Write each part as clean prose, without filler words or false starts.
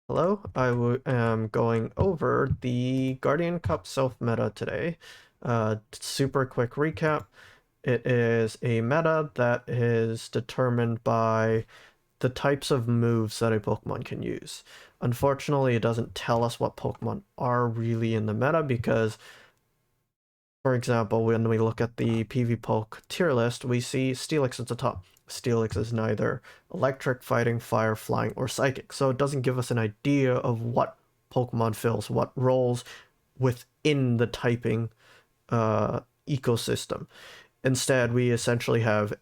Hello, am going over the Guardian Cup Silph meta today. Super quick recap. It is a meta that is determined by the types of moves that a Pokemon can use. Unfortunately, it doesn't tell us what Pokemon are really in the meta because, for example, when we look at the PvPoke tier list, we see Steelix at the top. Steelix is neither electric, fighting, fire, flying, or psychic, so it doesn't give us an idea of what Pokemon fills what roles within the typing ecosystem. Instead, we essentially have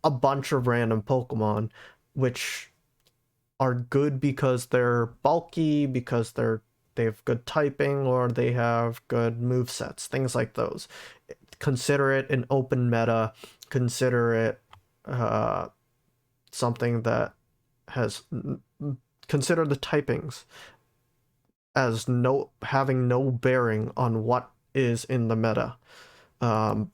a bunch of random Pokemon, which are good because they're bulky, because they have good typing, or they have good move sets, things like those. Consider it an open meta. Consider it uh, something that has consider the typings as no having no bearing on what is in the meta. Um,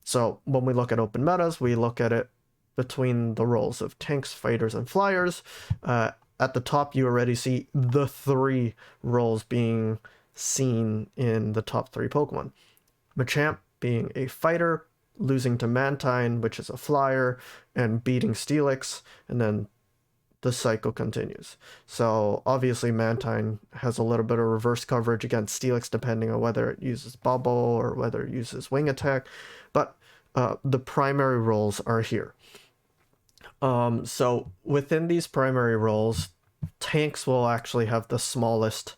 so when we look at open metas, we look at it between the roles of tanks, fighters, and flyers. At the top, you already see the three roles being seen in the top three Pokemon. Machamp being a fighter, losing to Mantine, which is a flyer, and beating Steelix, and then the cycle continues. So obviously Mantine has a little bit of reverse coverage against Steelix depending on whether it uses Bubble or whether it uses Wing Attack, but the primary roles are here. So within these primary roles, tanks will actually have the smallest,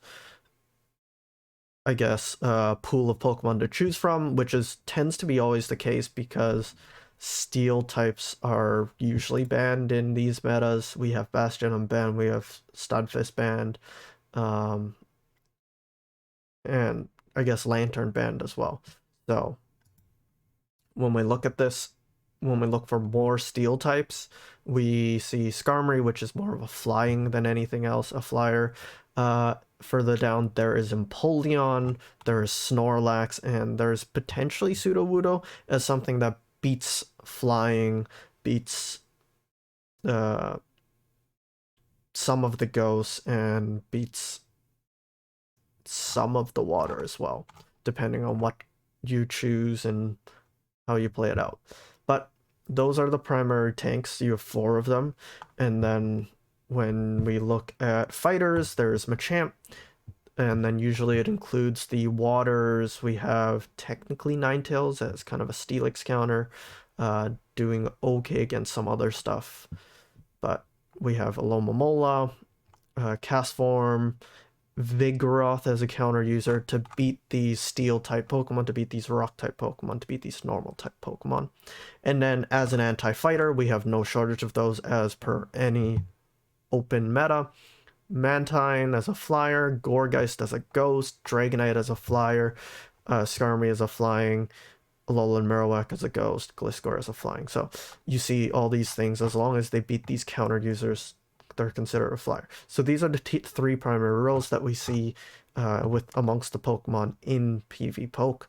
I guess, pool of Pokemon to choose from, which is tends to be always the case because steel types are usually banned in these metas. We have Bastion unbanned, we have Studfist banned, um, and I guess Lantern banned as well. So when we look at this, when we look for more steel types, we see Skarmory, which is more of a flying than anything else, a flyer. Further down, there is Empoleon, there is Snorlax, and there's potentially Sudowoodo as something that beats flying, beats uh, some of the ghosts, and beats some of the water as well, depending on what you choose and how you play it out. But those are the primary tanks. You have four of them. And then when we look at fighters, there's Machamp. And then usually it includes the waters. We have technically Ninetales as kind of a Steelix counter, doing okay against some other stuff. But we have Alomomola, Castform, Vigoroth as a counter user to beat these steel type Pokemon, to beat these rock type Pokemon, to beat these normal type Pokemon. And then as an anti-fighter, we have no shortage of those as per any open meta. Mantine as a flyer, Gourgeist as a ghost, Dragonite as a flyer, Skarmory as a flying, Alolan Marowak as a ghost, Gliscor as a flying. So you see all these things, as long as they beat these counter users, they're considered a flyer. So these are the three primary roles that we see with amongst the Pokemon in PvPoke.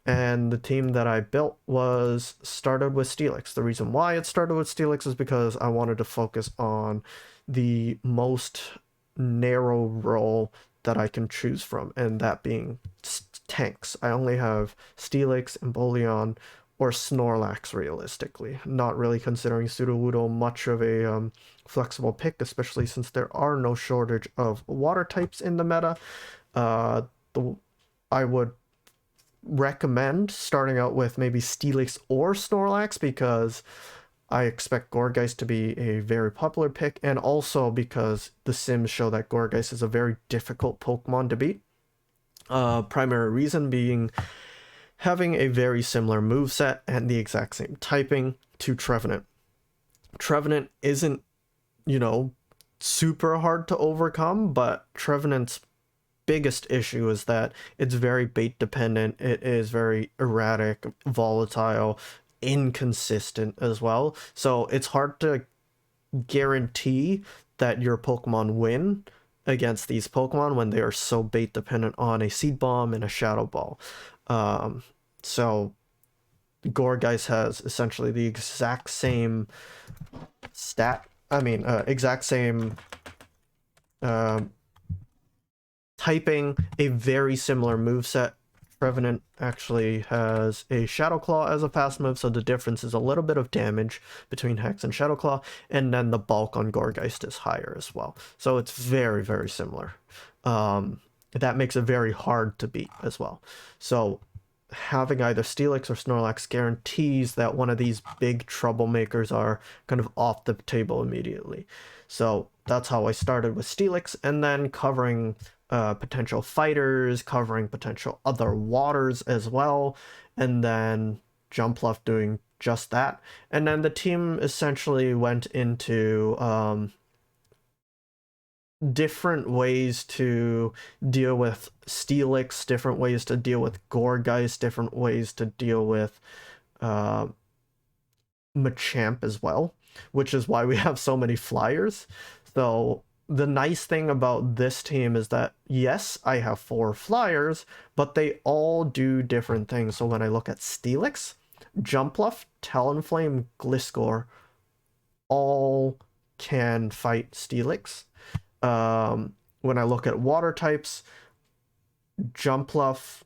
And the team that I built was started with Steelix. The reason why it started with Steelix is because I wanted to focus on the most narrow role that I can choose from, and that being tanks. I only have Steelix, Empoleon, or Snorlax realistically. Not really considering Sudowoodo much of a flexible pick, especially since there are no shortage of water types in the meta. Uh, the, I would recommend starting out with maybe Steelix or Snorlax because I expect Gourgeist to be a very popular pick, and also because the Sims show that Gourgeist is a very difficult Pokemon to beat. Primary reason being having a very similar move set and the exact same typing to Trevenant. Trevenant isn't, you know, super hard to overcome, but Trevenant's biggest issue is that it's very bait dependent, it is very erratic, volatile, inconsistent as well. So it's hard to guarantee that your Pokemon win against these Pokemon when they are so bait dependent on a Seed Bomb and a Shadow Ball. Um, so Gourgeist has essentially the exact same exact same typing a very similar moveset. Revenant actually has a Shadow Claw as a fast move, so the difference is a little bit of damage between Hex and Shadow Claw, and then the bulk on Goregeist is higher as well. So it's very, very similar. That makes it very hard to beat as well. So having either Steelix or Snorlax guarantees that one of these big troublemakers are kind of off the table immediately. So that's how I started with Steelix, and then covering potential fighters, covering potential other waters as well, and then Jumpluff doing just that. And then the team essentially went into different ways to deal with Steelix, different ways to deal with Goregeist, different ways to deal with Machamp as well, which is why we have so many flyers. So the nice thing about this team is that, yes, I have 4 flyers, but they all do different things. So when I look at Steelix, Jumpluff, Talonflame, Gliscor, all can fight Steelix. When I look at water types, Jumpluff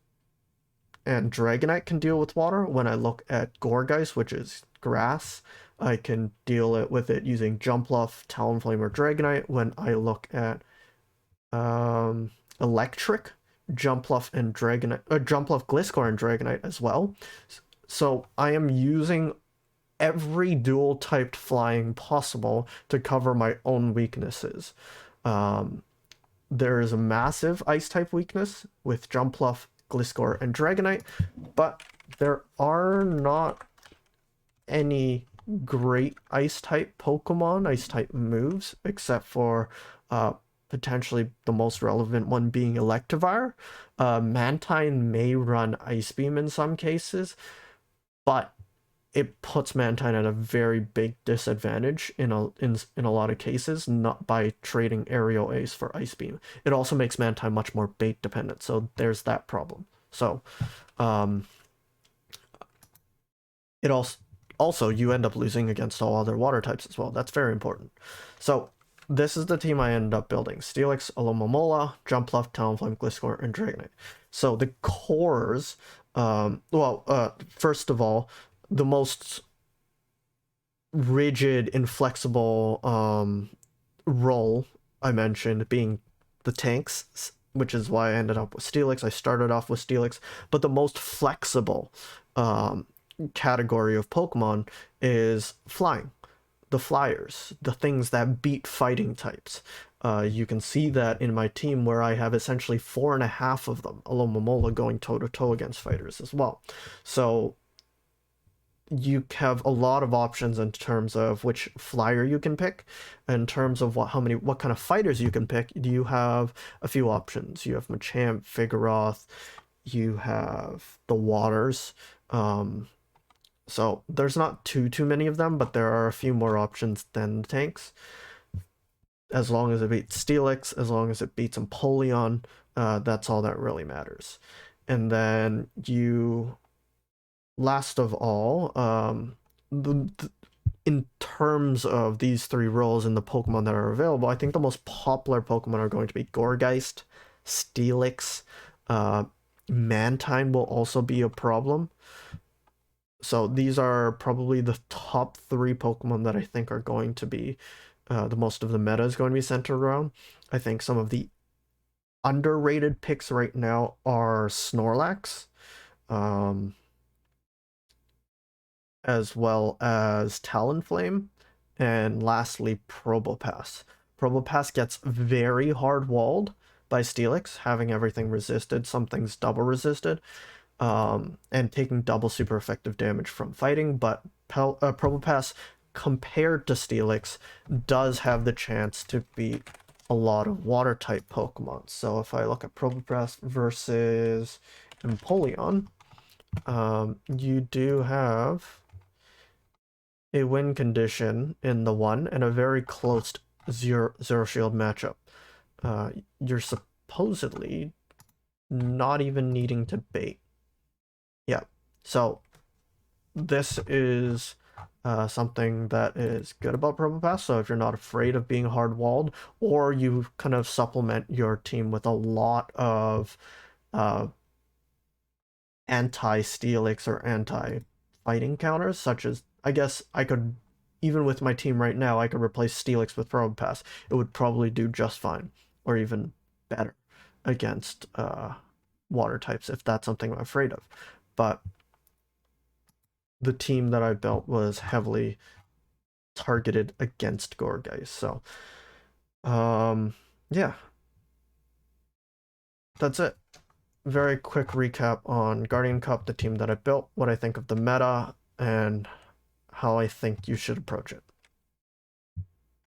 and Dragonite can deal with water. When I look at Goregeist, which is grass, I can deal with it using Jumpluff, Talonflame, or Dragonite. When I look at electric, Jumpluff and Dragonite, Jumpluff, Gliscor, and Dragonite as well. So I am using every dual typed flying possible to cover my own weaknesses. There is a massive ice type weakness with Jumpluff, Gliscor, and Dragonite, but there are not any great ice type Pokemon, ice type moves, except for potentially the most relevant one being Electivire. Mantine may run Ice Beam in some cases, but it puts Mantine at a very big disadvantage in a lot of cases, not by trading Aerial Ace for Ice Beam. It also makes Mantine much more bait dependent, so there's that problem. So it also you end up losing against all other water types as well. That's very important. So this is the team I ended up building: Steelix, Alomomola, Jumpluff, Talonflame, Gliscor, and Dragonite. So the cores, first of all, the most rigid, inflexible role I mentioned being the tanks, which is why I ended up with Steelix. I started off with Steelix, but the most flexible category of Pokemon is flying. The flyers, the things that beat fighting types. You can see that in my team where I have essentially 4.5 of them, Alomomola going toe-to-toe against fighters as well. So you have a lot of options in terms of which flyer you can pick. In terms of what kind of fighters you can pick, you have a few options. You have Machamp, Vigoroth, you have the waters. So there's not too many of them, but there are a few more options than the tanks. As long as it beats Steelix, as long as it beats Empoleon, that's all that really matters. And then last of all, in terms of these 3 roles in the Pokemon that are available, I think the most popular Pokemon are going to be Goregeist, Steelix, Mantine will also be a problem. So these are probably the top 3 Pokemon that I think are going to be the most of the meta is going to be centered around. I think some of the underrated picks right now are Snorlax, as well as Talonflame, and lastly Probopass. Probopass gets very hard walled by Steelix, having everything resisted, some things double resisted, and taking double super effective damage from fighting, but Probopass, compared to Steelix, does have the chance to beat a lot of water type Pokemon. So if I look at Probopass versus Empoleon, you do have a win condition in the 1 and a very close zero shield matchup. You're supposedly not even needing to bait. Yeah, so this is something that is good about Probopass. So if you're not afraid of being hard walled, or you kind of supplement your team with a lot of uh, anti-Steelix or anti-fighting counters, such as, I guess I could, even with my team right now, I could replace Steelix with Probopass. It would probably do just fine, or even better against water types if that's something I'm afraid of. But the team that I built was heavily targeted against Gourgeist. So, yeah, that's it. Very quick recap on Guardian Cup, the team that I built, what I think of the meta, and how I think you should approach it.